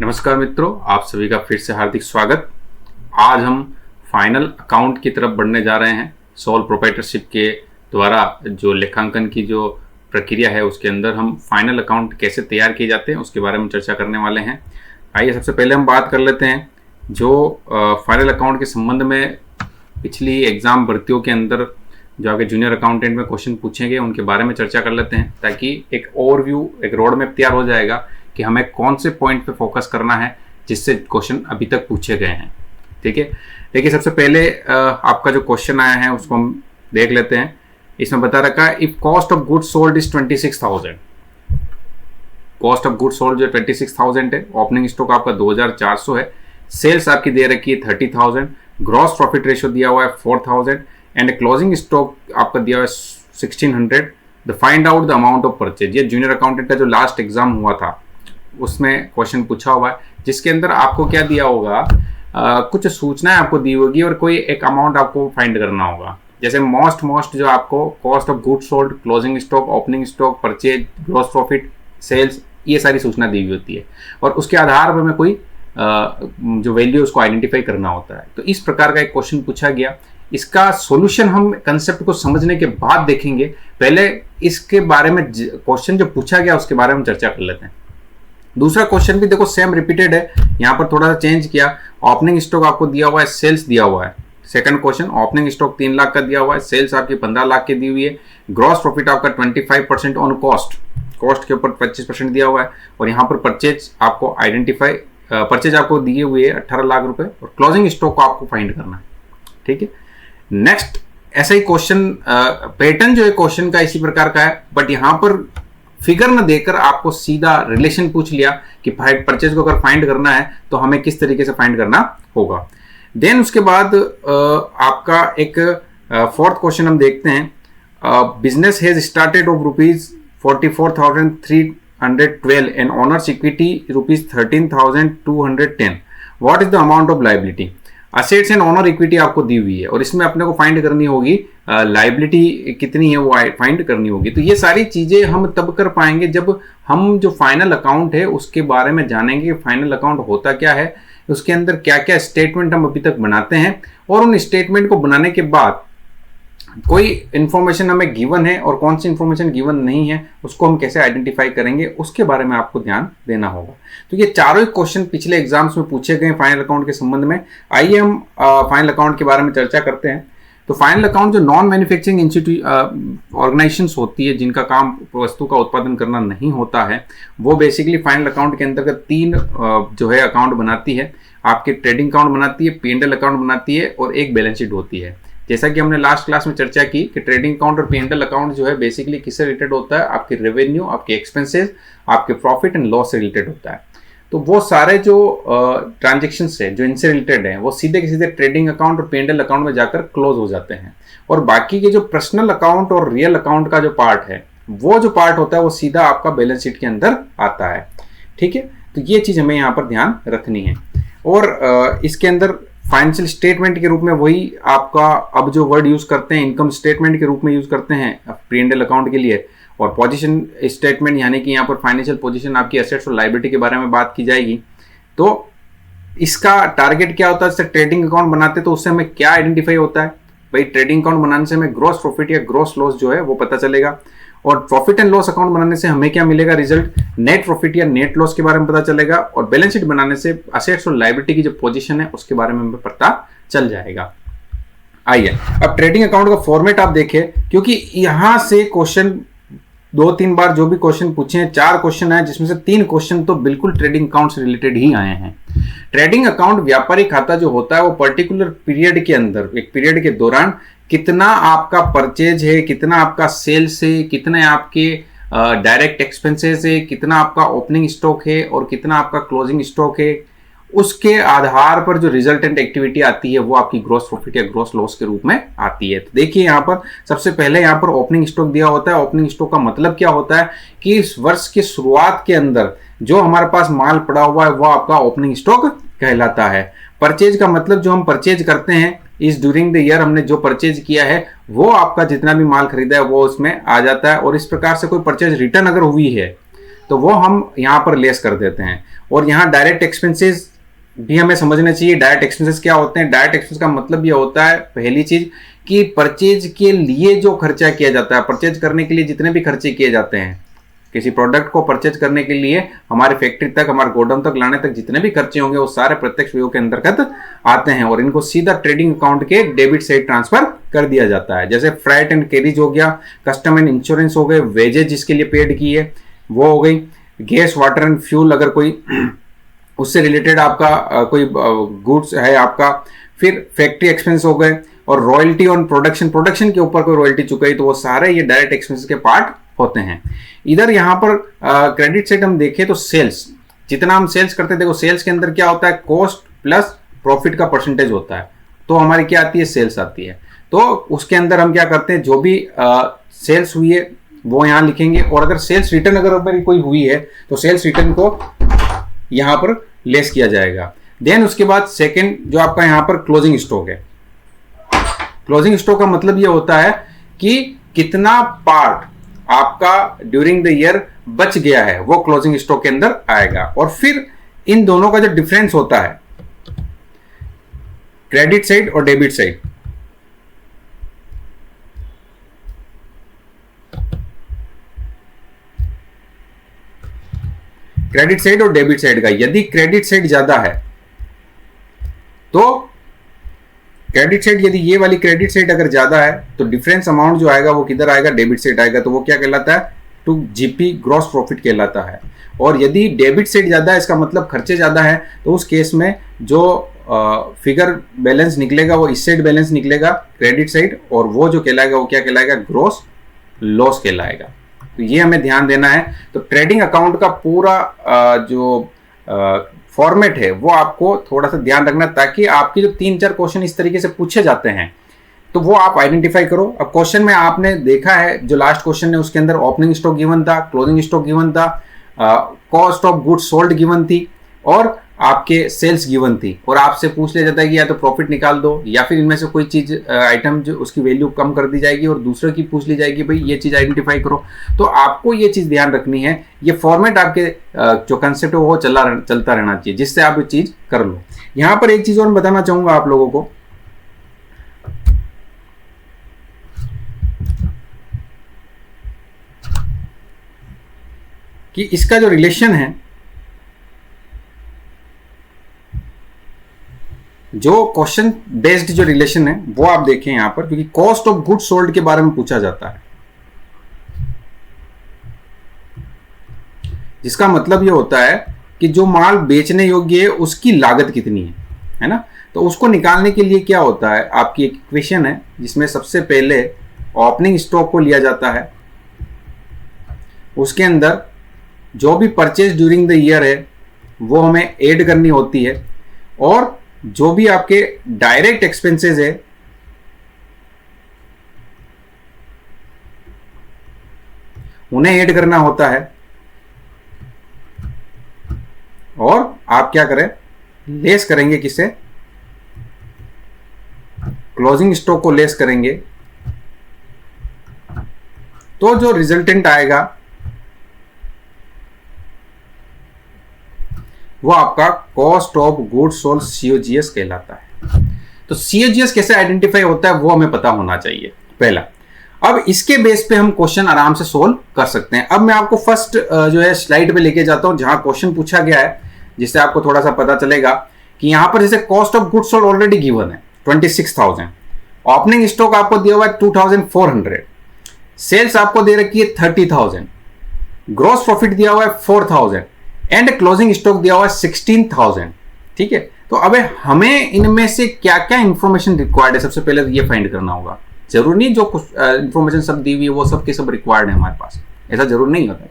नमस्कार मित्रों, आप सभी का फिर से हार्दिक स्वागत। आज हम फाइनल अकाउंट की तरफ बढ़ने जा रहे हैं। सोल प्रोप्राइटरशिप के द्वारा जो लेखांकन की जो प्रक्रिया है उसके अंदर हम फाइनल अकाउंट कैसे तैयार किए जाते हैं उसके बारे में चर्चा करने वाले हैं। आइए सबसे पहले हम बात कर लेते हैं जो फाइनल अकाउंट के संबंध में पिछली एग्ज़ाम भर्तियों के अंदर जो आगे जूनियर अकाउंटेंट में क्वेश्चन पूछे गए उनके बारे में चर्चा कर लेते हैं, ताकि एक ओवरव्यू, एक रोड मैप तैयार हो जाएगा कि हमें कौन से पॉइंट पे फोकस करना है जिससे क्वेश्चन अभी तक पूछे गए हैं। ठीक है, देखिए सबसे पहले आपका जो क्वेश्चन आया है उसको हम देख लेते हैं। इसमें बता रखा है if cost of goods sold is 26,000। Cost of goods sold जो 26,000 है, ओपनिंग स्टॉक आपका 2,400 है, सेल्स आपकी दे रखी है 30,000, ग्रॉस प्रॉफिट रेशियो दिया हुआ है 4,000 एंड क्लोजिंग स्टॉक आपका दिया हुआ है 1,600। The find out the amount of purchase. ये जूनियर अकाउंटेंट का जो लास्ट एग्जाम हुआ था उसमें क्वेश्चन पूछा हुआ है, जिसके अंदर आपको क्या दिया होगा, कुछ सूचनाएं आपको दी होगी और कोई एक अमाउंट आपको फाइंड करना होगा। जैसे मोस्ट जो आपको cost of goods sold, closing stock, opening stock, purchase, gross profit, sales, ये सारी सूचना दी हुई होती है और उसके आधार पर हमें कोई जो वैल्यू उसको आइडेंटिफाई करना होता है। तो इस प्रकार का एक क्वेश्चन पूछा गया। इसका सॉल्यूशन हम कंसेप्ट को समझने के बाद देखेंगे। पहले इसके बारे में क्वेश्चन जो पूछा गया उसके बारे में चर्चा कर लेते हैं। दूसरा क्वेश्चन भी देखो सेम रिपीटेड है, यहाँ पर थोड़ा सा चेंज किया। ओपनिंग स्टॉक आपको दिया हुआ है, सेल्स दिया हुआ है। Second question, opening stock 3 lakh का दिया हुआ है, सेल्स आपकी 15 लाख की दी हुई है, ग्रॉस प्रॉफिट आपका 25% ऑन कॉस्ट के ऊपर 25% दिया हुआ है और यहाँ पर परचेज आपको परचेज आपको दिए हुए है 18 लाख रुपए और क्लोजिंग स्टॉक को आपको फाइंड करना है। ठीक है, नेक्स्ट ऐसा ही क्वेश्चन पैटर्न जो है क्वेश्चन का इसी प्रकार का है, बट यहाँ पर फिगर न देकर आपको सीधा रिलेशन पूछ लिया कि परचेज को अगर फाइंड करना है तो हमें किस तरीके से फाइंड करना होगा। देन उसके बाद आपका एक फोर्थ क्वेश्चन हम देखते हैं। Business has started off ₹44,312 and owners equity ₹13,210। What is the amount of liability. Assets and owner equity आपको दी हुई है और इसमें अपने को फाइंड करनी होगी लायबिलिटी कितनी है वो फाइंड करनी होगी। तो ये सारी चीजें हम तब कर पाएंगे जब हम जो फाइनल अकाउंट है उसके बारे में जानेंगे कि फाइनल अकाउंट होता क्या है, उसके अंदर क्या क्या स्टेटमेंट हम अभी तक बनाते हैं और उन स्टेटमेंट को बनाने के बाद कोई इंफॉर्मेशन हमें गिवन है और कौन सी इंफॉर्मेशन गिवन नहीं है उसको हम कैसे आइडेंटिफाई करेंगे उसके बारे में आपको ध्यान देना होगा। तो ये चारों क्वेश्चन पिछले एग्जाम्स में पूछे गए फाइनल अकाउंट के संबंध में। आइए हम फाइनल अकाउंट के बारे में चर्चा करते हैं। तो फाइनल अकाउंट जो नॉन मैन्युफैक्चरिंग ऑर्गेनाइजेशंस होती है जिनका काम वस्तु का उत्पादन करना नहीं होता है, वो बेसिकली फाइनल अकाउंट के अंतर्गत 3 जो है अकाउंट बनाती है। आपके ट्रेडिंग अकाउंट बनाती है, P&L अकाउंट बनाती है और एक बैलेंस शीट होती है। जैसा कि हमने लास्ट क्लास में चर्चा की कि ट्रेडिंग अकाउंट और P&L अकाउंट जो है बेसिकली किससे रिलेटेड होता है, आपके रेवेन्यू, आपके एक्सपेंसेस, आपके प्रॉफिट एंड लॉस से रिलेटेड होता है। तो वो सारे जो ट्रांजेक्शंस है जो इनसे रिलेटेड है वो सीधे के सीधे ट्रेडिंग अकाउंट और P&L अकाउंट में जाकर क्लोज हो जाते हैं और बाकी के जो पर्सनल अकाउंट और रियल अकाउंट का जो पार्ट है वो जो पार्ट होता है वो सीधा आपका बैलेंस शीट के अंदर आता है। ठीक है, तो ये चीज हमें यहाँ पर ध्यान रखनी है। और इसके अंदर फाइनेंशियल स्टेटमेंट के रूप में वही आपका अब जो वर्ड यूज करते हैं इनकम स्टेटमेंट के रूप में यूज करते हैं P&L अकाउंट के लिए, और पोजीशन स्टेटमेंट यानी कि यहाँ पर फाइनेंशियल पोजीशन आपकी एसेट्स और लायबिलिटी के बारे में बात की जाएगी। तो इसका टारगेट क्या होता है, जैसे ट्रेडिंग अकाउंट बनाते तो उससे हमें क्या आइडेंटिफाई होता है, भाई ट्रेडिंग अकाउंट बनाने से हमें ग्रॉस प्रॉफिट या ग्रॉस लॉस जो है वो पता चलेगा और प्रॉफिट एंड लॉस अकाउंट बनाने से हमें क्या मिलेगा रिजल्ट, नेट प्रॉफिट या नेट लॉस के बारे में पता चलेगा और बैलेंस शीट बनाने से असेट्स और लायबिलिटी की जो पोजीशन है उसके बारे में हमें पता चल जाएगा। आइए अब ट्रेडिंग अकाउंट का फॉर्मेट आप देखिए, क्योंकि यहां से क्वेश्चन 2-3 बार जो भी क्वेश्चन पूछे हैं, 4 क्वेश्चन आए जिसमें से 3 क्वेश्चन तो बिल्कुल ट्रेडिंग अकाउंट से रिलेटेड ही आए हैं। ट्रेडिंग अकाउंट व्यापारिक खाता जो होता है वो पर्टिकुलर पीरियड के अंदर, एक पीरियड के दौरान कितना आपका परचेज है, कितना आपका सेल्स है, कितने आपके डायरेक्ट एक्सपेंसेस है, कितना आपका ओपनिंग स्टॉक है और कितना आपका क्लोजिंग स्टॉक है, उसके आधार पर जो रिजल्टेंट एक्टिविटी आती है वो आपकी ग्रॉस प्रॉफिट या ग्रॉस लॉस के रूप में आती है। तो देखिए यहाँ पर सबसे पहले यहाँ पर ओपनिंग स्टॉक दिया होता है। ओपनिंग स्टॉक का मतलब क्या होता है कि इस वर्ष की शुरुआत के अंदर जो हमारे पास माल पड़ा हुआ है वो आपका ओपनिंग स्टॉक कहलाता है। परचेज का मतलब जो हम परचेज करते हैं इस ड्यूरिंग द ईयर हमने जो परचेज किया है वो आपका जितना भी माल खरीदा है वो उसमें आ जाता है। और इस प्रकार से कोई परचेज रिटर्न अगर हुई है तो वो हम यहाँ पर लेस कर देते हैं। और यहाँ डायरेक्ट एक्सपेंसेस भी हमें समझना चाहिए। डायरेक्ट एक्सपेंसेस क्या होते हैं? डायरेक्ट एक्सपेंस का मतलब ये होता है, पहली चीज कि परचेज के लिए जो खर्चा किया जाता है, परचेज करने के लिए जितने भी खर्चे किए जाते हैं, किसी प्रोडक्ट को परचेज करने के लिए हमारे फैक्ट्री तक, हमारे गोडाउन तक लाने तक जितने भी खर्चे होंगे वो सारे प्रत्यक्ष व्ययों के अंतर्गत आते हैं और इनको सीधा ट्रेडिंग अकाउंट के डेबिट साइड ट्रांसफर कर दिया जाता है। जैसे फ्राइट एंड कैरिज हो गया, कस्टम एंड इंश्योरेंस हो गए, वेजेज जिसके लिए पेड की है वो हो गई, गैस वाटर एंड फ्यूल अगर कोई उससे रिलेटेड आपका कोई गुड्स है आपका, फिर फैक्ट्री एक्सपेंस हो गए, और रॉयल्टी ऑन प्रोडक्शन के ऊपर कोई रॉयल्टी चुकाई, तो वो सारे ये डायरेक्ट एक्सपेंसेस के पार्ट होते हैं। इधर यहाँ पर क्रेडिट साइड हम देखें तो सेल्स, जितना हम सेल्स करते हैं, देखो सेल्स के अंदर क्या होता है, कॉस्ट प्लस प्रॉफिट का परसेंटेज होता है, तो हमारी क्या आती है, सेल्स आती है। तो उसके अंदर हम क्या करते हैं, जो भी सेल्स हुई है वो यहाँ लिखेंगे, और अगर सेल्स रिटर्न अगर कोई हुई है तो सेल्स रिटर्न को यहाँ पर लेस किया जाएगा। देन उसके बाद सेकेंड जो आपका यहाँ पर क्लोजिंग स्टॉक है, क्लोजिंग स्टॉक का मतलब ये होता है कि कितना पार्ट आपका ड्यूरिंग द ईयर बच गया है वो क्लोजिंग स्टॉक के अंदर आएगा। और फिर इन दोनों का जो डिफरेंस होता है, क्रेडिट साइड और डेबिट साइड, क्रेडिट साइड और डेबिट साइड का, यदि क्रेडिट साइड ज्यादा है तो क्रेडिट साइड, यदि ये वाली क्रेडिट साइड अगर ज्यादा है तो डिफरेंस अमाउंट जो आएगा वो किधर आएगा, डेबिट साइड आएगा, तो वो क्या कहलाता है, टू जीपी ग्रॉस प्रॉफिट कहलाता है। और यदि डेबिट साइड ज्यादा है, इसका मतलब खर्चे ज्यादा है, तो उस केस में जो फिगर बैलेंस निकलेगा वो इस साइड बैलेंस निकलेगा क्रेडिट साइड, और वो जो कहलाएगा वो क्या कहलाएगा, ग्रॉस लॉस कहलाएगा। तो ये हमें ध्यान देना है। तो ट्रेडिंग अकाउंट का पूरा जो फॉर्मेट है वो आपको थोड़ा सा ध्यान रखना, ताकि आपके जो 3-4 क्वेश्चन इस तरीके से पूछे जाते हैं तो वो आप आइडेंटिफाई करो। अब क्वेश्चन में आपने देखा है, जो लास्ट क्वेश्चन है उसके अंदर ओपनिंग स्टॉक गिवन था, क्लोजिंग स्टॉक गिवन था, cost of goods sold given थी, और आपके सेल्स गिवन थी, और आपसे पूछ लिया जाता है कि या तो प्रॉफिट निकाल दो, या फिर इनमें से कोई चीज आइटम जो उसकी वैल्यू कम कर दी जाएगी, और दूसरे की पूछ ली जाएगी भाई ये चीज आइडेंटिफाई करो। तो आपको ये चीज ध्यान रखनी है, ये फॉर्मेट आपके जो कंसेप्ट है वो चलता रहना चाहिए, जिससे आप ये चीज कर लो। यहां पर एक चीज और बताना चाहूंगा आप लोगों को, कि इसका जो रिलेशन है, जो क्वेश्चन बेस्ड जो रिलेशन है वो आप देखें यहां पर, क्योंकि कॉस्ट ऑफ गुड्स सोल्ड के बारे में पूछा जाता है, जिसका मतलब ये होता है कि जो माल बेचने योग्य है उसकी लागत कितनी है ना। तो उसको निकालने के लिए क्या होता है, आपकी एक इक्वेशन है जिसमें सबसे पहले ओपनिंग स्टॉक को लिया जाता है, उसके अंदर जो भी परचेज ड्यूरिंग द ईयर है वो हमें ऐड करनी होती है, और जो भी आपके डायरेक्ट एक्सपेंसेस है उन्हें ऐड करना होता है, और आप क्या करें, लेस करेंगे किसे, क्लोजिंग स्टॉक को लेस करेंगे, तो जो रिजल्टेंट आएगा वो आपका cost of goods sold COGS कहलाता है। तो COGS कैसे आइडेंटिफाई होता है वो हमें पता होना चाहिए पहला। अब इसके बेस पे हम क्वेश्चन आराम से सोल्व कर सकते हैं। अब मैं आपको फर्स्ट जो है स्लाइड पे लेके जाता हूं, जहां क्वेश्चन पूछा गया है, जिससे आपको थोड़ा सा पता चलेगा कि यहां पर जैसे cost of goods sold already given है 26,000, ओपनिंग स्टॉक आपको दिया हुआ है 2,400, सेल्स आपको दे रखी है 30,000, ग्रॉस प्रॉफिट दिया हुआ है 4,000, एंड क्लोजिंग स्टॉक दिया हुआ है 16,000। ठीक है, तो अब हमें इनमें से क्या क्या इंफॉर्मेशन रिक्वायर्ड है, सबसे पहले ये फाइंड करना होगा। जरूर नहीं जो कुछ इंफॉर्मेशन सब दी हुई है वो सब के सब रिक्वायर्ड है हमारे पास, ऐसा जरूर नहीं होता है।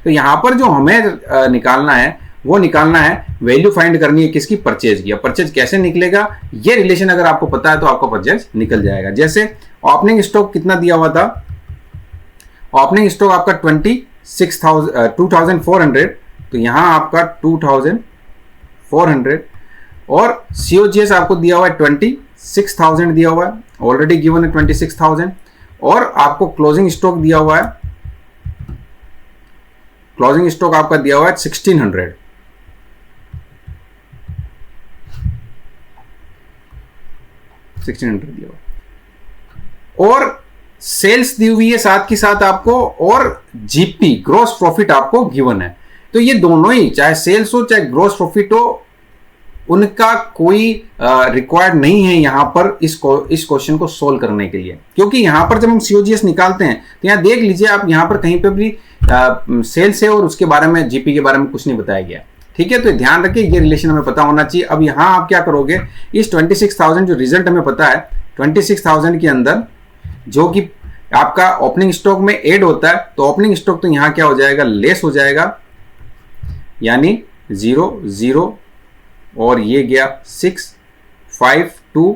तो यहां पर जो हमें निकालना है वो निकालना है, वैल्यू फाइंड करनी है किसकी, परचेज की। परचेज कैसे निकलेगा, ये रिलेशन अगर आपको पता है तो आपका परचेज निकल जाएगा। जैसे ओपनिंग स्टॉक कितना दिया हुआ था, ओपनिंग स्टॉक आपका 2,400, तो यहां आपका 2,400, और COGS आपको दिया हुआ है 26,000 दिया हुआ है, ऑलरेडी गिवन है 26,000, और आपको क्लोजिंग स्टॉक दिया हुआ है क्लोजिंग स्टॉक आपका दिया हुआ है 1600, दिया हुआ और सेल्स दी हुई है साथ के साथ आपको, और जीपी ग्रॉस प्रॉफिट आपको गिवन है। तो ये दोनों ही, चाहे सेल्स हो चाहे ग्रॉस प्रॉफिट हो, उनका कोई रिक्वायर्ड नहीं है यहां पर इस क्वेश्चन को सोल्व करने के लिए, क्योंकि यहां पर जब हम सीओजीएस निकालते हैं तो यहां देख लीजिए आप, यहां पर कहीं पे भी सेल्स है और उसके बारे में, जीपी के बारे में कुछ नहीं बताया गया। ठीक है, तो ध्यान रखिए ये रिलेशन हमें पता होना चाहिए। अब यहां आप क्या करोगे, इस 26,000 जो रिजल्ट हमें पता है, 26,000 के अंदर जो कि आपका ओपनिंग स्टॉक में ऐड होता है, तो ओपनिंग स्टॉक तो यहां क्या हो जाएगा, लेस हो जाएगा, यानी 0 0 और ये गया 6 5 2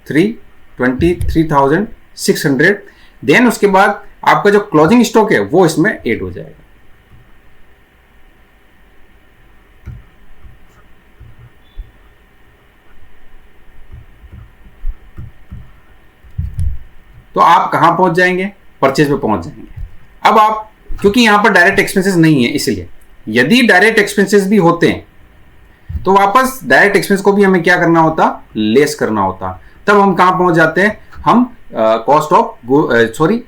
3 23,600। देन उसके बाद आपका जो क्लोजिंग स्टॉक है वो इसमें ऐड हो जाएगा। तो आप कहां पहुंच जाएंगे, परचेज पे पहुंच जाएंगे। अब आप, क्योंकि यहां पर डायरेक्ट एक्सपेंसेस नहीं है, इसलिए यदि डायरेक्ट एक्सपेंसेस भी होते हैं तो वापस डायरेक्ट एक्सपेंस को भी हमें क्या करना होता, लेस करना होता, तब हम कहां पहुंच जाते हैं, हम कॉस्ट ऑफ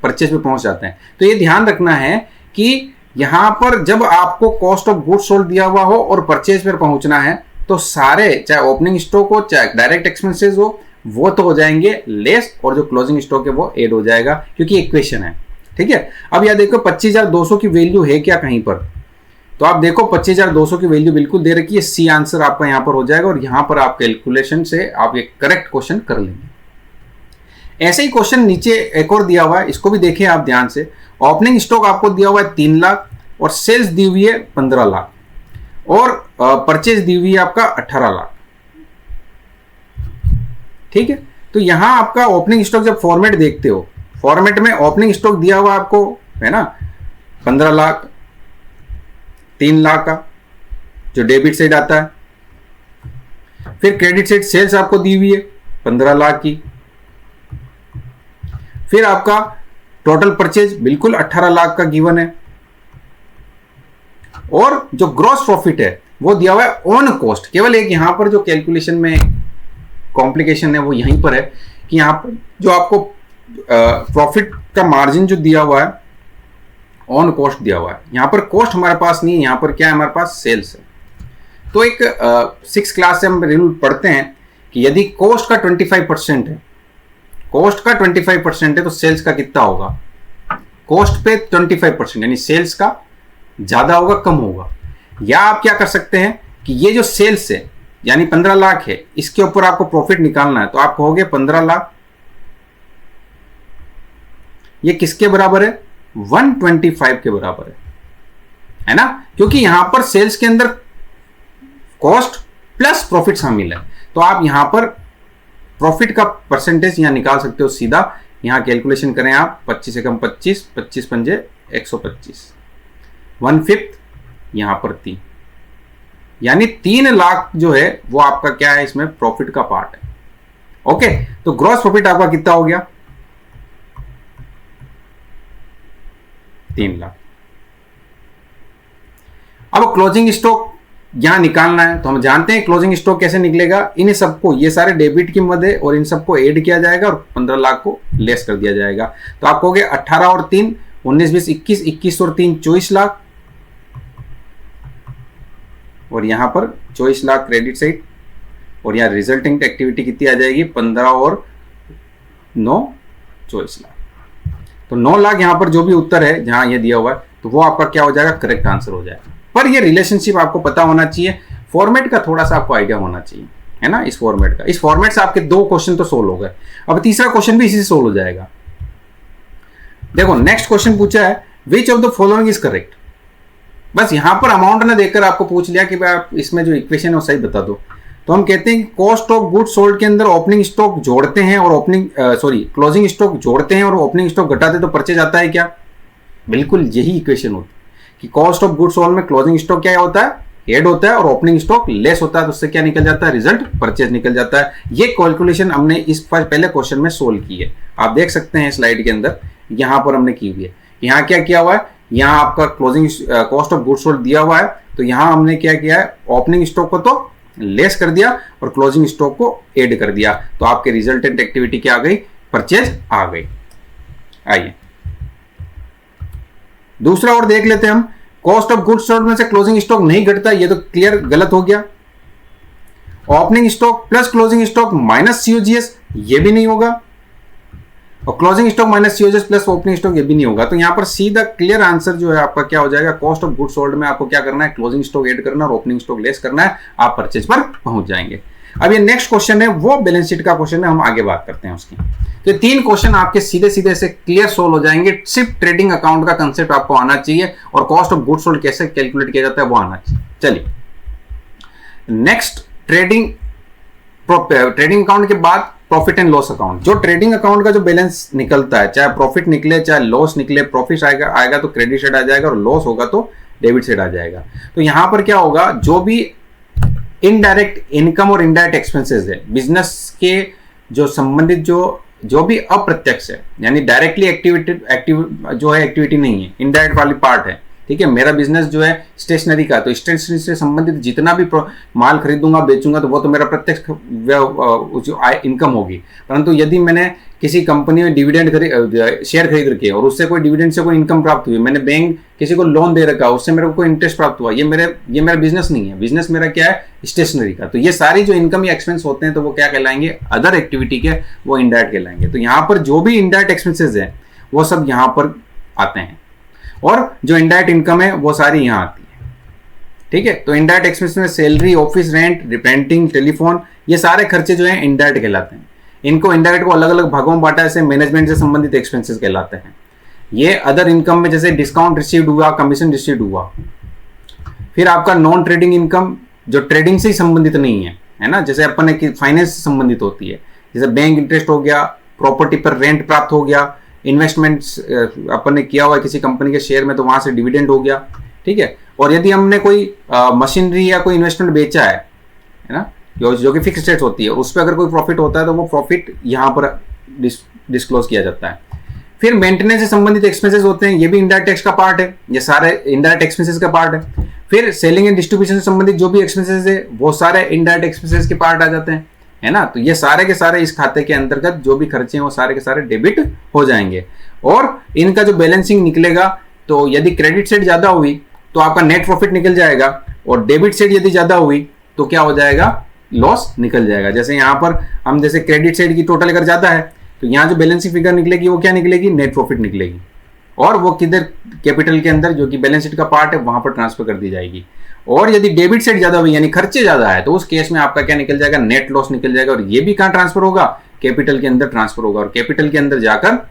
परचेज पे पहुंच जाते हैं। तो ये ध्यान रखना है कि यहां पर जब आपको कॉस्ट ऑफ गुड्स सोल्ड दिया हुआ हो और परचेज पर पहुंचना है, तो सारे, चाहे ओपनिंग स्टॉक हो चाहे डायरेक्ट एक्सपेंसेस हो, वो तो हो जाएंगे लेस, और जो क्लोजिंग स्टॉक है वो ऐड हो जाएगा, क्योंकि इक्वेशन है। ठीक है, अब यह देखो 25,200 की वैल्यू है क्या कहीं पर, तो आप देखो 25,200 की वैल्यू बिल्कुल दे रखी है, सी आंसर आपका यहां पर हो जाएगा, और यहां पर आप कैलकुलेशन से आप एक करेक्ट क्वेश्चन कर लेंगे। ऐसे ही क्वेश्चन नीचे एक और दिया हुआ है, इसको भी देखें आप ध्यान से। ओपनिंग स्टॉक आपको दिया हुआ है 3 लाख और सेल्स दी हुई है 15 लाख और परचेज दी हुई है आपका 18 लाख। ठीक है, तो यहां आपका ओपनिंग स्टॉक जब फॉर्मेट देखते हो, फॉर्मेट में ओपनिंग स्टॉक दिया हुआ आपको है ना 15 लाख, 3 लाख का जो डेबिट साइड आता है, फिर क्रेडिट साइड सेल्स आपको दी हुई है 15 लाख की, फिर आपका टोटल परचेज बिल्कुल 18 लाख का गिवन है, और जो ग्रॉस प्रॉफिट है वो दिया हुआ है ऑन कॉस्ट। केवल एक यहां पर जो कैलकुलेशन में कॉम्प्लिकेशन है वो यहीं पर है कि यहां पर जो आपको प्रॉफिट का मार्जिन जो दिया हुआ है ऑन कॉस्ट दिया हुआ है, यहां पर कॉस्ट हमारे पास नहीं है, यहां पर क्या है, हमारे पास सेल्स है। तो एक 6 क्लास से हम रूल पढ़ते हैं कि यदि कॉस्ट का 25% है, कॉस्ट का 25% है, तो सेल्स का कितना होगा, कॉस्ट पे 25%, यानी सेल्स का ज्यादा होगा कम होगा। या आप क्या कर सकते हैं कि ये जो सेल्स है यानी 15 लाख है, इसके ऊपर आपको प्रॉफिट निकालना है, तो आप कहोगे 15 लाख ये किसके बराबर है, 125 के बराबर है ना, क्योंकि यहां पर सेल्स के अंदर कॉस्ट प्लस प्रॉफिट शामिल है। तो आप यहां पर प्रॉफिट का परसेंटेज यहां निकाल सकते हो सीधा, यहां कैलकुलेशन करें आप 25 से कम 25, 25 पंजे 125, 1/5 यहां पर 3, यानी 3 लाख जो है वो आपका क्या है, इसमें प्रॉफिट का पार्ट है। ओके, तो ग्रॉस प्रॉफिट आपका कितना हो गया, 3 लाख। अब क्लोजिंग स्टॉक यहां निकालना है, तो हम जानते हैं क्लोजिंग स्टॉक कैसे निकलेगा, इन सबको, ये सारे डेबिट की मद है और इन सबको ऐड किया जाएगा और 15 लाख को लेस कर दिया जाएगा। तो आप कहोगे 18 और 3 19 20 21, 21 और 3 24 लाख, और यहां पर 24 लाख क्रेडिट साइड, और यहां रिजल्टिंग एक्टिविटी कितनी आ जाएगी, 15 और 9 24 लाख। तो 9 लाख यहां पर जो भी उत्तर है जहां ये दिया हुआ है, तो वो आपका क्या हो जाएगा, करेक्ट आंसर हो जाएगा। पर ये रिलेशनशिप आपको पता होना चाहिए, फॉर्मेट का थोड़ा सा आपको आइडिया होना चाहिए, है ना, इस फॉर्मेट का। इस फॉर्मेट से आपके 2 क्वेश्चन तो सोल्व हो गए, अब तीसरा क्वेश्चन भी इसी से सोल्व हो जाएगा। देखो नेक्स्ट क्वेश्चन पूछा है, which of the following is correct. बस यहां पर अमाउंट ना देकर आपको पूछ लिया कि भाई आप इसमें जो इक्वेशन है वो सही बता दो, तो हम कहते हैं कॉस्ट ऑफ गुड्स सोल्ड के अंदर ओपनिंग स्टॉक जोड़ते हैं और क्लोजिंग स्टॉक जोड़ते हैं और ओपनिंग स्टॉक घटाते तो परचेज आता है क्या, बिल्कुल यही इक्वेशन होती है कि कॉस्ट ऑफ गुड्स सोल्ड में क्लोजिंग स्टॉक क्या होता है, ऐड होता है, और ओपनिंग स्टॉक लेस होता है, तो उससे क्या निकल जाता है, रिजल्ट परचेज निकल जाता है। ये कैलकुलेशन हमने इस पहले क्वेश्चन में सोल्व की है, आप देख सकते हैं स्लाइड के अंदर, यहां पर हमने की हुई है। यहां क्या किया हुआ है यहाँ आपका closing cost of goods sold दिया हुआ है, तो यहाँ हमने क्या किया है, ओपनिंग स्टॉक को तो लेस कर दिया और क्लोजिंग स्टॉक को ऐड कर दिया, तो आपके रिजल्टेंट एक्टिविटी क्या आ गई, परचेज आ गई। आइए दूसरा और देख लेते हैं हम। कॉस्ट ऑफ गुड्स सोल्ड में से क्लोजिंग स्टॉक नहीं घटता, ये तो क्लियर गलत हो गया। Opening stock plus closing stock minus COGS, ये भी नहीं होगा, और closing stock minus COGS plus opening stock, ये भी नहीं होगा। तो यहां पर सीधा क्लियर आंसर जो है आपका क्या हो जाएगा, कॉस्ट ऑफ गुड्स सोल्ड में आपको क्या करना है, क्लोजिंग स्टॉक ऐड करना और ओपनिंग स्टॉक लेस करना है, आप परचेज पर पहुंच जाएंगे। अब ये नेक्स्ट क्वेश्चन है, वो बैलेंस शीट का क्वेश्चन है, हम आगे बात करते हैं उसकी। तो 3 क्वेश्चन आपके सीधे सीधे से क्लियर सोल्व हो जाएंगे। सिर्फ ट्रेडिंग अकाउंट का कंसेप्ट आपको आना चाहिए और कॉस्ट ऑफ गुड्स सोल्ड कैसे कैलकुलेट किया जाता है वो आना चाहिए। चलिए नेक्स्ट, ट्रेडिंग अकाउंट के बाद प्रॉफिट एंड लॉस अकाउंट। जो ट्रेडिंग अकाउंट का जो बैलेंस निकलता है, चाहे प्रॉफिट निकले चाहे लॉस निकले, प्रॉफिट आएगा तो क्रेडिट साइड आ जाएगा और लॉस होगा तो डेबिट साइड आ जाएगा। तो यहां पर क्या होगा, जो भी इनडायरेक्ट इनकम और इनडायरेक्ट एक्सपेंसेस है बिजनेस के जो संबंधित जो भी अप्रत्यक्ष है, यानी डायरेक्टली एक्टिविटी नहीं है, इनडायरेक्ट वाली पार्ट है, ठीक है। मेरा बिजनेस जो है स्टेशनरी का, तो स्टेशनरी से संबंधित जितना भी माल खरीदूंगा बेचूंगा तो वो तो मेरा प्रत्यक्ष इनकम होगी। परंतु यदि मैंने किसी कंपनी में डिविडेंड शेयर खरीद रखे और उससे कोई डिविडेंड से कोई इनकम प्राप्त हुई, मैंने बैंक किसी को लोन दे रखा, उससे मेरे को कोई इंटरेस्ट प्राप्त हुआ, ये मेरा बिजनेस नहीं है। बिजनेस मेरा क्या है, स्टेशनरी का। तो ये सारी जो इनकम या एक्सपेंस होते हैं तो वो क्या कहलाएंगे, अदर एक्टिविटी के, वो इनडायरेक्ट कहलाएंगे। तो यहाँ पर जो भी इनडायरेक्ट एक्सपेंसेस है वो सब यहाँ पर आते हैं, और जो इनडायरेक्ट इनकम है वो सारी यहां आती है, ठीक है। तो इनडायरेक्ट एक्सपेंस में salary, office rent, renting, telephone, ये सारे खर्चे जो हैं इनडायरेक्ट कहलाते हैं। इनको इनडायरेक्ट को अलग अलग भागों में बांटा, ऐसे मैनेजमेंट से संबंधित एक्सपेंसेस कहलाते हैं। ये अदर इनकम में जैसे डिस्काउंट रिसीव्ड हुआ, कमीशन रिसीव्ड हुआ। फिर आपका नॉन ट्रेडिंग इनकम जो ट्रेडिंग से ही संबंधित नहीं है ना, जैसे अपन फाइनेंस से संबंधित होती है, जैसे बैंक इंटरेस्ट हो गया, प्रॉपर्टी पर रेंट प्राप्त हो गया, इन्वेस्टमेंट्स अपन ने किया हुआ किसी कंपनी के शेयर में तो वहां से डिविडेंड हो गया, ठीक है। और यदि हमने कोई मशीनरी या कोई इन्वेस्टमेंट बेचा है ना, जो कि फिक्स रेट होती है, उस पर अगर कोई प्रॉफिट होता है तो वो प्रॉफिट यहाँ पर डिस्क्लोज किया जाता है। फिर मेंटेनेंस से संबंधित एक्सपेंसेस होते हैं, ये भी इनडायरेक्ट टैक्स का पार्ट है, ये सारे इनडायरेक्ट एक्सपेंसेस का पार्ट है। फिर सेलिंग एंड डिस्ट्रीब्यूशन से संबंधित जो भी एक्सपेंसेस है वो सारे इनडायरेक्ट एक्सपेंसेस के पार्ट आ जाते हैं, है ना। तो ये सारे के सारे इस खाते के अंतर्गत जो भी खर्चे हैं वो सारे के सारे डेबिट हो जाएंगे, और इनका जो बैलेंसिंग निकलेगा, तो यदि क्रेडिट साइड ज्यादा हुई तो आपका नेट प्रॉफिट निकल जाएगा, और डेबिट साइड यदि ज्यादा हुई तो क्या हो जाएगा, लॉस निकल जाएगा। जैसे यहाँ पर हम जैसे क्रेडिट साइड की टोटल अगर ज्यादा है तो यहाँ जो बैलेंसिंग फिगर निकलेगी वो क्या निकलेगी, नेट प्रॉफिट निकलेगी, और वो किधर, कैपिटल के अंदर जो कि बैलेंस शीट का पार्ट है वहां पर ट्रांसफर कर दी जाएगी। और यदि डेबिट साइड ज्यादा हुई यानी खर्चे ज्यादा है तो उस केस में आपका क्या निकल जाएगा, नेट लॉस निकल जाएगा, और ये भी कहां ट्रांसफर होगा, कैपिटल के अंदर ट्रांसफर होगा, और कैपिटल के अंदर जाकर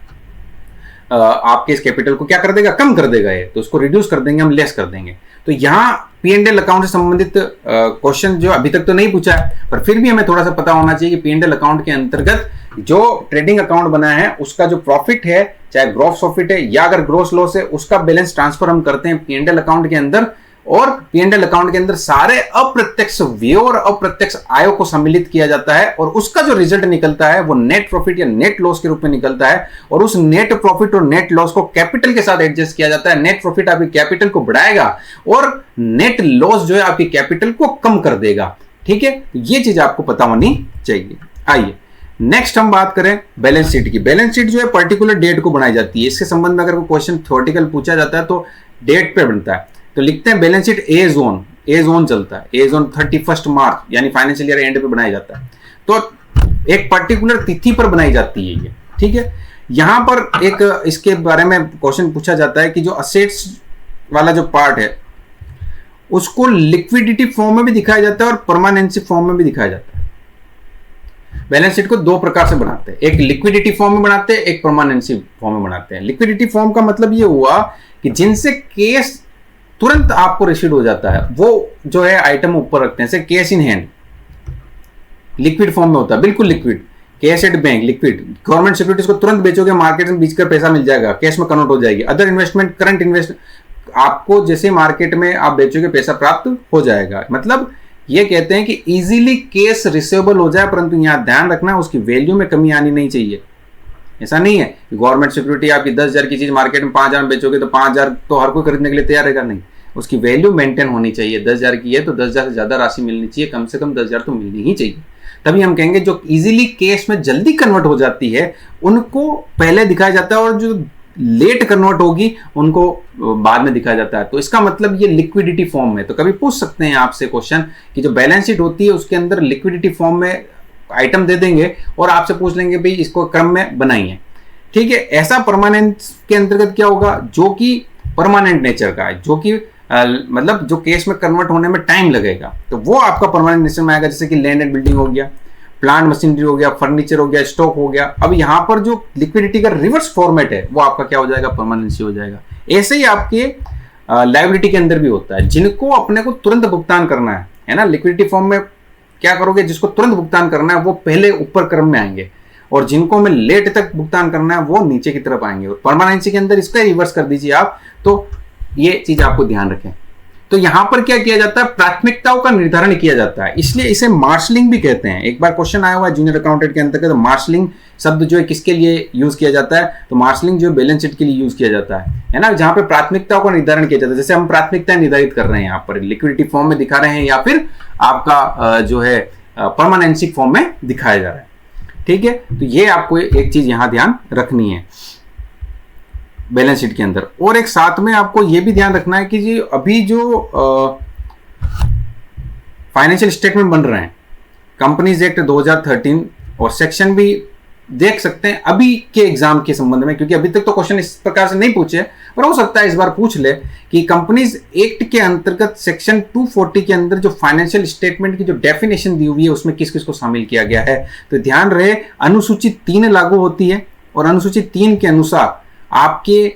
आपके इस कैपिटल को क्या कर देगा, कम कर देगा, ये तो उसको रिड्यूस कर देंगे, हम लेस कर देंगे। तो यहाँ P&L अकाउंट से संबंधित क्वेश्चन जो अभी तक तो नहीं पूछा है, पर फिर भी हमें थोड़ा सा पता होना चाहिए कि P&L अकाउंट के अंतर्गत जो ट्रेडिंग अकाउंट बना है उसका जो प्रॉफिट है, चाहे ग्रॉस प्रॉफिट है या अगर ग्रॉस लॉस है, उसका बैलेंस ट्रांसफर हम करते हैं P&L अकाउंट के अंदर, और P&L अकाउंट के अंदर सारे अप्रत्यक्ष व्यय और अप्रत्यक्ष आयों को सम्मिलित किया जाता है, और उसका जो रिजल्ट निकलता है वो नेट प्रॉफिट या नेट लॉस के रूप में निकलता है, और उस नेट प्रॉफिट और नेट लॉस को कैपिटल के साथ एडजस्ट किया जाता है। नेट प्रॉफिट आपकी कैपिटल को बढ़ाएगा और नेट लॉस जो है आपकी कैपिटल को कम कर देगा, ठीक है। ये चीज आपको पता होनी चाहिए। आइए नेक्स्ट हम बात करें बैलेंस शीट की। बैलेंस शीट जो है पर्टिकुलर डेट को बनाई जाती है। इसके संबंध में अगर कोई क्वेश्चन थ्योरेटिकल पूछा जाता है तो डेट पे बनता है, तो लिखते हैं बैलेंस शीट ए जोन चलता है, ए जोन 31 मार्च यानी फाइनेंशियल ईयर एंड पे बनाया जाता है, तो एक पर्टिकुलर तिथि पर बनाई जाती है ये, ठीक है। यहां पर एक इसके बारे में क्वेश्चन पूछा जाता है कि जो असेट्स वाला जो पार्ट है उसको लिक्विडिटी फॉर्म में भी दिखाया जाता है और परमानेंसी फॉर्म में भी दिखाया जाता है। बैलेंस शीट को दो प्रकार से बनाते हैं, एक लिक्विडिटी फॉर्म में बनाते हैं, एक परमानेंसी फॉर्म में बनाते हैं। लिक्विडिटी फॉर्म का मतलब ये हुआ कि जिनसे कैश तुरंत आपको रिसीव हो जाता है वो जो है आइटम ऊपर रखते हैं, जैसे cash in hand liquid form में होता है, बिल्कुल liquid, cash at bank liquid. Government securities को तुरंत बेचोगे, मार्केट में बेचकर पैसा मिल जाएगा, कैश में कन्वर्ट हो जाएगी। अदर इन्वेस्टमेंट, करंट इन्वेस्टमेंट, आपको जैसे मार्केट में आप बेचोगे पैसा प्राप्त हो जाएगा। मतलब ये कहते हैं कि इजीली कैश रिसीवेबल हो जाए, परंतु यहां ध्यान रखना उसकी वैल्यू में कमी आनी नहीं चाहिए, ऐसा नहीं है कि गवर्नमेंट सिक्योरिटी आपकी 10,000 की चीज मार्केट में 5,000 में बेचोगे तो 5,000 तो हर कोई खरीदने के लिए तैयार रहेगा, नहीं, उसकी वैल्यू मेंटेन होनी चाहिए। 10,000 की है तो 10,000 से ज्यादा राशि मिलनी चाहिए, कम से कम 10,000 तो मिलनी ही चाहिए। तभी हम कहेंगे जो इजीली कैश में जल्दी कन्वर्ट हो जाती है उनको पहले दिखाया जाता है, और जो लेट कन्वर्ट होगी उनको बाद में दिखाया जाता है। तो इसका मतलब ये लिक्विडिटी फॉर्म में, तो कभी पूछ सकते हैं आपसे क्वेश्चन कि जो बैलेंस शीट होती है उसके अंदर लिक्विडिटी फॉर्म में आइटम दे देंगे और आपसे पूछ लेंगे भाई इसको क्रम में बनाइए, ठीक है। ऐसा परमानेंट के अंतर्गत क्या होगा, जो कि परमानेंट नेचर का है, जो कि मतलब जो केस में कन्वर्ट होने में टाइम लगेगा, तो वो आपका परमानेंट नेचर में आएगा। जैसे कि लैंड एंड बिल्डिंग हो गया, प्लांट मशीनरी हो गया, फर्नीचर हो गया, स्टॉक हो गया। अब यहां पर जो लिक्विडिटी का रिवर्स फॉर्मेट है वो आपका क्या हो जाएगा, परमानेंसी हो जाएगा। ऐसे ही आपके लायबिलिटी के अंदर भी होता है, जिनको अपने को तुरंत भुगतान करना है ना। लिक्विडिटी फॉर्म में क्या करोगे, जिसको तुरंत भुगतान करना है वो पहले ऊपर क्रम में आएंगे, और जिनको में लेट तक भुगतान करना है वो नीचे की तरफ आएंगे। और परमानेंसी के अंदर इसका रिवर्स कर दीजिए आप, तो ये चीज आपको ध्यान रखें। तो यहां पर क्या किया जाता है, प्राथमिकताओं का निर्धारण किया जाता है, इसलिए इसे मार्शलिंग भी कहते हैं। एक बार क्वेश्चन आया हुआ है जूनियर अकाउंटेंट के अंतर्गत, तो मार्शलिंग शब्द जो है किसके लिए यूज किया जाता है, तो मार्शलिंग जो बैलेंस शीट के लिए यूज किया जाता है ना, जहां पे प्राथमिकताओं का निर्धारण किया जाता है। जैसे हम प्राथमिकता निर्धारित कर रहे हैं यहाँ पर लिक्विडिटी फॉर्म में दिखा रहे हैं, या फिर आपका जो है परमानेंसी फॉर्म में दिखाया जा रहा है, ठीक है। तो ये आपको एक चीज यहां ध्यान रखनी है बैलेंस शीट के अंदर। और एक साथ में आपको यह भी ध्यान रखना है कि जी अभी जो फाइनेंशियल स्टेटमेंट बन रहे हैं, कंपनीज एक्ट 2013 और सेक्शन भी देख सकते हैं अभी के एग्जाम के संबंध में, क्योंकि अभी तक तो क्वेश्चन इस प्रकार से नहीं पूछे, पर हो सकता है इस बार पूछ ले कि कंपनीज एक्ट के अंतर्गत सेक्शन 240 के अंदर जो फाइनेंशियल स्टेटमेंट की जो डेफिनेशन दी हुई है उसमें किस किस को शामिल किया गया है। तो ध्यान रहे, अनुसूची 3 लागू होती है, और अनुसूची 3 के अनुसार आपके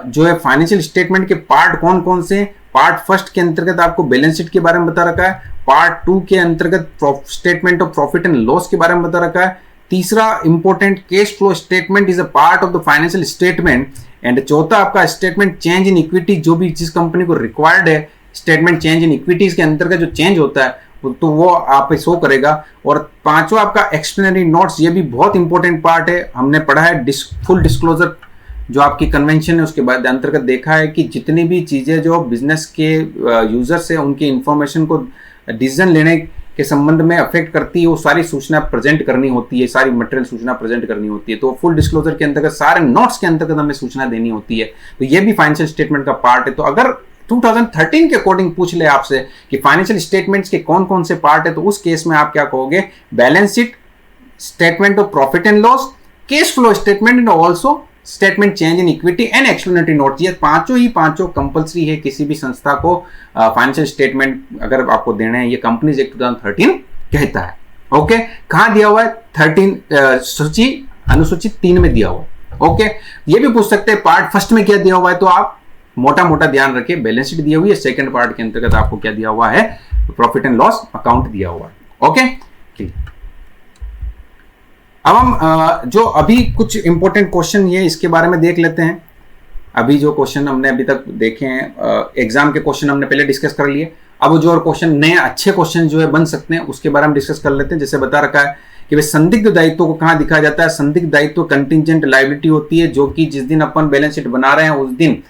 जो है फाइनेंशियल स्टेटमेंट के पार्ट कौन कौन से। पार्ट फर्स्ट के अंतर्गत आपको बैलेंस शीट के बारे में बता रखा है, पार्ट 2 के अंतर्गत statement of profit and loss के बारे में बता रखा है, तीसरा important cash flow statement is a part of the financial statement, and चौथा आपका स्टेटमेंट चेंज इन इक्विटी, जो भी जिस कंपनी को रिक्वायर्ड है स्टेटमेंट चेंज इन इक्विटीज के अंतर्गत जो चेंज होता है तो वो आप पे शो करेगा। और पांचवा आपका एक्सप्लेनरी नोट्स, ये भी बहुत इंपॉर्टेंट पार्ट है, हमने पढ़ा है फुल डिस्क्लोजर जो आपकी कन्वेंशन है उसके बाद अंतर्गत देखा है कि जितनी भी चीजें जो बिजनेस के यूजर्स है उनकी इंफॉर्मेशन को डिसीजन लेने के संबंध में अफेक्ट करती है, वो सारी सूचना प्रेजेंट करनी होती है, सारी मटेरियल सूचना प्रेजेंट करनी होती है। तो फुल डिस्क्लोजर के अंतर्गत सारे नोट्स के अंतर्गत हमें सूचना देनी होती है, तो ये भी फाइनेंशियल स्टेटमेंट का पार्ट है। तो अगर 2013 के अकॉर्डिंग पूछ ले आपसे कि फाइनेंशियल स्टेटमेंट्स के कौन कौन से पार्ट है, तो उस केस में आप क्या कहोगे, balance sheet, statement of profit and loss, cash flow statement and also statement change in equity and explanatory note. ये पांचों कंपलसरी है किसी भी संस्था को फाइनेंशियल स्टेटमेंट अगर आपको देने हैं, ये कंपनीज एक्ट 2013 कहता है। ओके, कहां दिया हुआ है, 13 अनुसूची 3 में दिया हुआ है। ओके, ये भी पूछ सकते हैं पार्ट फर्स्ट में क्या दिया हुआ है, तो आप मोटा मोटा ध्यान रखिए, बैलेंस शीट दिया हुई है, सेकंड पार्ट के अंतर्गत आपको क्या दिया हुआ है, प्रॉफिट एंड लॉस अकाउंट दिया हुआ है। ओके, ठीक। अब हम जो अभी कुछ इंपॉर्टेंट क्वेश्चन ये इसके बारे में देख लेते हैं। अभी जो क्वेश्चन हमने अभी तक देखे हैं, एग्जाम के क्वेश्चन हमने पहले डिस्कस कर लिए। अब जो और क्वेश्चन नए अच्छे क्वेश्चन जो है बन सकते हैं उसके बारे में डिस्कस कर लेते हैं। जैसे बता रखा है कि भाई संदिग्ध दायित्व को कहाँ दिखाया जाता है। संदिग्ध दायित्व कंटिंजेंट लायबिलिटी होती है, जो कि जिस दिन अपन बैलेंस शीट बना रहे हैं उस दिन,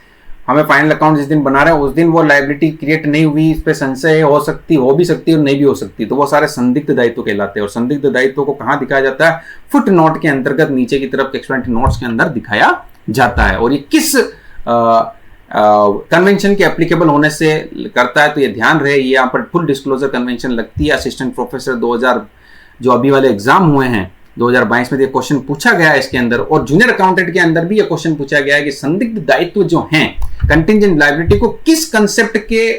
हमें फाइनल अकाउंट जिस दिन बना रहे हैं उस दिन वो लायबिलिटी क्रिएट नहीं हुई, इस पे संशय हो भी सकती है और नहीं भी हो सकती, तो वो सारे संदिग्ध दायित्व कहलाते हैं। और संदिग्ध दायित्व को कहाँ दिखाया जाता है, फुट नोट के अंतर्गत नीचे की तरफ एक्सप्लेनेटरी नोट्स के अंदर दिखाया जाता है। और ये किस कन्वेंशन के एप्लीकेबल होने से करता है, तो ये ध्यान रहे, ये यहाँ पर फुल डिस्क्लोजर कन्वेंशन लगती है। असिस्टेंट प्रोफेसर 2000 जो अभी वाले एग्जाम हुए हैं 2022 में ये क्वेश्चन पूछा गया है इसके अंदर, और जूनियर अकाउंटेंट के अंदर भी ये क्वेश्चन पूछा गया है कि संदिग्ध दायित्व जो हैं कंटिंजेंट लायबिलिटी को किस कंसेप्ट के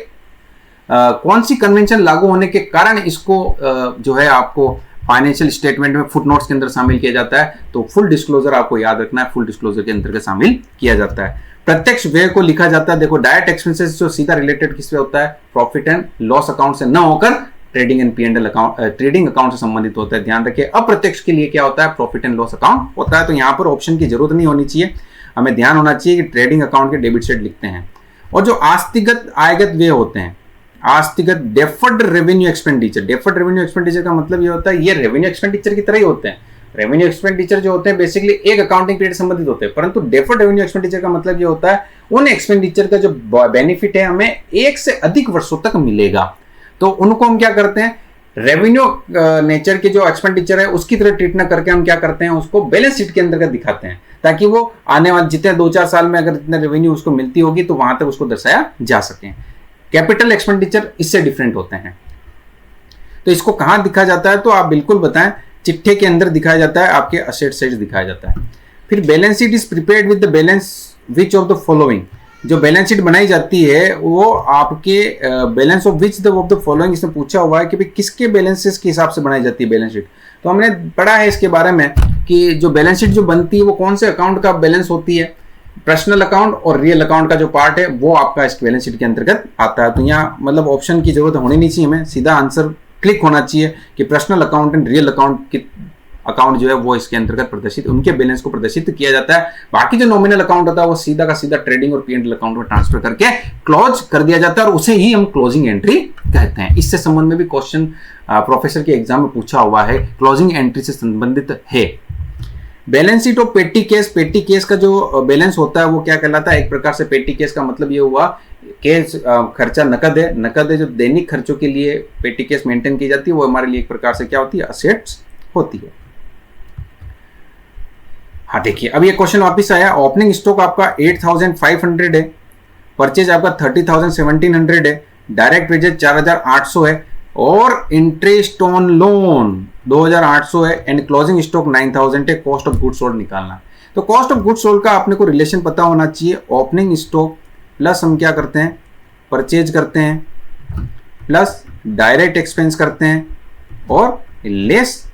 कौन सी कन्वेंशन लागू होने के कारण इसको जो है आपको फाइनेंशियल स्टेटमेंट में फुटनोट्स के अंदर शामिल किया जाता है। तो फुल डिस्क्लोजर आपको याद रखना है, फुल डिस्क्लोजर के अंतर्गत शामिल किया जाता है। प्रत्यक्ष व्यय को लिखा जाता है, देखो डायरेक्ट एक्सपेंसेस जो सीधा रिलेटेड किससे होता है, प्रॉफिट एंड लॉस अकाउंट से न होकर trading and P&L account, trading account से संबंधित होता है। ध्यान रखिए, अप्रत्यक्ष के लिए क्या होता है, प्रॉफिट एंड लॉस अकाउंट होता है। तो यहां पर ऑप्शन की जरूरत नहीं होनी चाहिए, हमें ध्यान होना चाहिए कि ट्रेडिंग अकाउंट के डेबिट साइड लिखते हैं। और जो आस्तिगत आयगत व्यय होते हैं, आस्तिगत deferred revenue expenditure, deferred revenue expenditure का मतलब ये होता है, ये रेवेन्यू एक्सपेंडिचर की तरह ही होते हैं, रेवेन्यू एक्सपेंडिचर जो होते हैं बेसिकली एक अकाउंटिंग पीरियड संबंधित होते हैं, परंतु डेफर्ड रेवेन्यू एक्सपेंडिचर का मतलब ये होता है उन एक्सपेंडिचर का जो बेनिफिट है हमें एक से अधिक वर्षों तक मिलेगा, तो उनको हम क्या करते हैं, रेवेन्यू नेचर के जो एक्सपेंडिचर है उसकी तरह ट्रीट ना करके हम क्या करते हैं, उसको बैलेंस शीट के अंतर्गत दिखाते हैं, ताकि वो आने वाले जितने 2-4 साल में अगर इतना रेवेन्यू उसको मिलती होगी तो वहां तक उसको दर्शाया जा सके। कैपिटल एक्सपेंडिचर इससे डिफरेंट होते हैं। तो इसको कहां दिखा जाता है, तो आप बिल्कुल बताएं, चिट्ठे के अंदर दिखाया जाता है, आपके असेट साइड दिखाया जाता है। फिर balance sheet is prepared with the balance which of the following, जो बैलेंस शीट बनाई जाती है वो आपके balance of which of the following, इसमें पूछा हुआ है कि भाई किसके बैलेंसेस के हिसाब से बनाई जाती है बैलेंस शीट। तो हमने पढ़ा है इसके बारे में कि जो बैलेंस शीट जो बनती है वो कौन से अकाउंट का बैलेंस होती है, पर्सनल अकाउंट और रियल अकाउंट का जो पार्ट है वो आपका इस बैलेंस शीट के अंतर्गत आता है। तो यहाँ मतलब ऑप्शन की जरूरत होनी नहीं चाहिए, हमें सीधा आंसर क्लिक होना चाहिए कि personal account and real account की अकाउंट जो है वो इसके अंतर्गत प्रदर्शित, उनके बैलेंस को प्रदर्शित किया जाता है। बाकी जो नॉमिनल अकाउंट होता है वो सीधा का सीधा ट्रेडिंग और P&L अकाउंट में ट्रांसफर करके क्लोज कर दिया जाता है और उसे ही हम क्लोजिंग एंट्री कहते हैं। इससे संबंध में भी क्वेश्चन प्रोफेसर के एग्जाम में पूछा हुआ है, क्लोजिंग एंट्री से संबंधित है। बैलेंस शीट ऑफ पेटी केस, पेटी केस का जो बैलेंस होता है वो क्या कहलाता है, एक प्रकार से पेटी केस का मतलब ये हुआ केस खर्चा नकद है, नकद है जो दैनिक खर्चों के लिए पेटी केस मेंटेन की जाती है, वो हमारे लिए एक प्रकार से क्या होती है, असेट्स होती है। हाँ देखिए अब ये क्वेश्चन वापस आया, ओपनिंग स्टॉक आपका 8500 है, परचेज आपका 30,1700 है, डायरेक्ट वेजेज 4800 है और इंटरेस्ट ऑन लोन 2800 है एंड क्लोजिंग स्टॉक 9000 है। कॉस्ट ऑफ गुड्स सोल्ड निकालना है, तो कॉस्ट ऑफ गुड्स सोल्ड का अपने को रिलेशन पता होना चाहिए, ओपनिंग स्टॉक प्लस हम क्या करते हैं, परचेज करते हैं प्लस डायरेक्ट एक्सपेंस करते हैं और लेस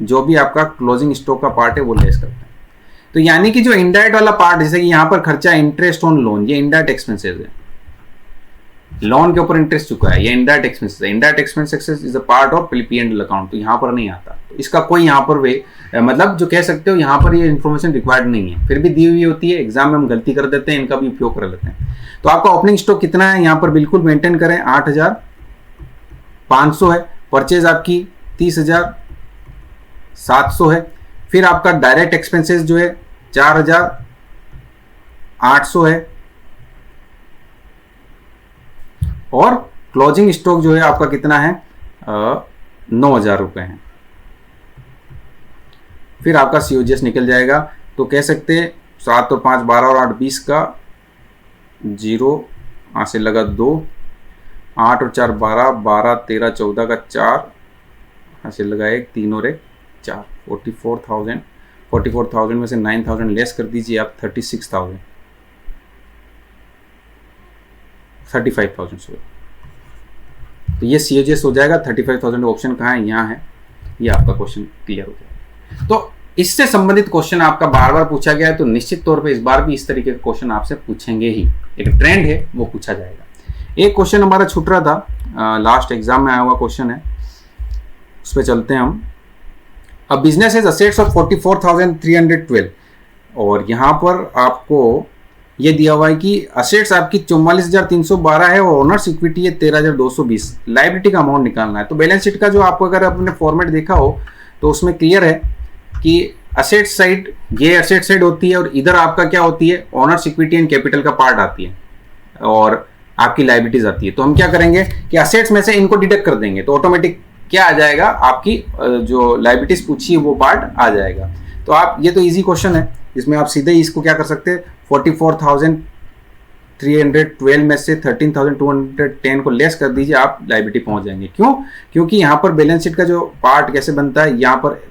जो भी आपका क्लोजिंग स्टॉक का पार्ट है वो लेस करते हैं। तो यानी कि जो इनडायरेक्ट वाला पार्ट, जैसे कि यहां पर खर्चा इंटरेस्ट ऑन लोन, ये इनडायरेक्ट एक्सपेंसेस है, लोन के ऊपर इंटरेस्ट चुका है, ये इनडायरेक्ट एक्सपेंसेस है। Indirect expenses is a part of P&L account, तो यहां पर नहीं आता, तो इसका कोई यहां पर वे मतलब जो कह सकते हो यहां पर ये इन्फॉर्मेशन रिक्वायर्ड नहीं है, फिर भी दी हुई होती है, एग्जाम में हम गलती कर देते हैं, इनका भी उपयोग कर लेते हैं। तो आपका ओपनिंग स्टॉक कितना है, यहां पर बिल्कुल मेंटेन करें 8500 है, परचेज आपकी 30,700 है, फिर आपका डायरेक्ट एक्सपेंसेस जो है 4800 है और क्लोजिंग स्टॉक जो है आपका कितना है 9000 रुपए है। फिर आपका COGS निकल जाएगा, तो कह सकते हैं 7 और 5 12 और 8 20 का 0, यहां से लगा 2, 8 और 4 12, 12 13 14 का 4, यहां से लगा 1, 3 और 1 4, 44,000 में से 9,000 लेस कर दीजिए आप, 35,000 सॉरी, तो ये COGS हो जाएगा। 35,000 ऑप्शन कहाँ है, यहाँ है, ये आपका क्वेश्चन क्लियर हो जाएगा। तो इससे संबंधित क्वेश्चन आपका बार बार पूछा गया है, तो निश्चित तौर पे इस बार भी इस तरीके के क्वेश्चन आपसे पूछेंगे ही, एक ट्रेंड है वो पूछा जाएगा। एक क्वेश्चन हमारा छूट रहा था, लास्ट एग्जाम में आया हुआ क्वेश्चन है, उस पर चलते हैं हम। A business is assets of 44,312 और यहाँ पर आपको ये दिया हुआ है कि असेट्स आपकी 44,312 है और ओनर्स इक्विटी है 13,220, लायबिलिटी का अमाउंट निकालना है। तो बैलेंस शीट का जो आपको अगर आपने फॉर्मेट देखा हो तो उसमें क्लियर है कि असेट साइड, ये असेट साइड होती है और इधर आपका क्या होती है, ओनर्स इक्विटी एंड कैपिटल का पार्ट आती है और आपकी लायबिलिटीज आती है। तो हम क्या करेंगे कि असेट्स में से इनको डिडक्ट कर देंगे, तो ऑटोमेटिक क्या आ जाएगा, आपकी जो लायबिलिटीज पूछी है वो पार्ट आ जाएगा। तो आप, ये तो इजी क्वेश्चन है, इसमें आप सीधे इसको क्या कर सकते हैं, 44,312 में से 13,210 को लेस कर दीजिए, आप लायबिलिटी पहुंच जाएंगे। क्यों? क्योंकि यहाँ पर बैलेंस शीट का जो पार्ट कैसे बनता है, यहाँ पर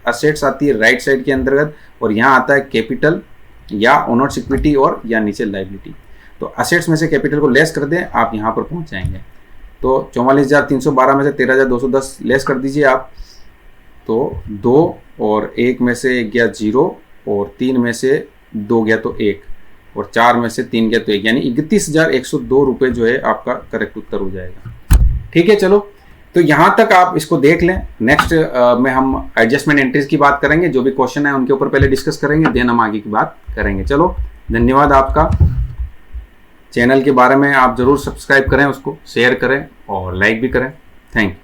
असेट्स आती है राइट साइड के अंतर्गत और यहाँ आता है कैपिटल या ओनर्स इक्विटी और या नीचे लायबिलिटी। तो असेट्स में से कैपिटल को लेस कर दें, आप यहाँ पर पहुंच जाएंगे। तो 44,312 में से 13,210 लेस कर दीजिए आप, तो 2 और 1 में से गया 0 और 3 में से 2 गया तो 1 और 4 में से 3 गया तो 1, यानी 31,102 रुपये जो है आपका करेक्ट उत्तर हो जाएगा। ठीक है, चलो तो यहाँ तक आप इसको देख लें। नेक्स्ट में हम एडजस्टमेंट एंट्रीज की बात करेंगे, जो भी क्वेश्चन है उनके ऊपर पहले डिस्कस करेंगे, देन हम आगे की बात करेंगे। चलो, धन्यवाद आपका। चैनल के बारे में आप ज़रूर सब्सक्राइब करें, उसको शेयर करें और लाइक भी करें। Thank you.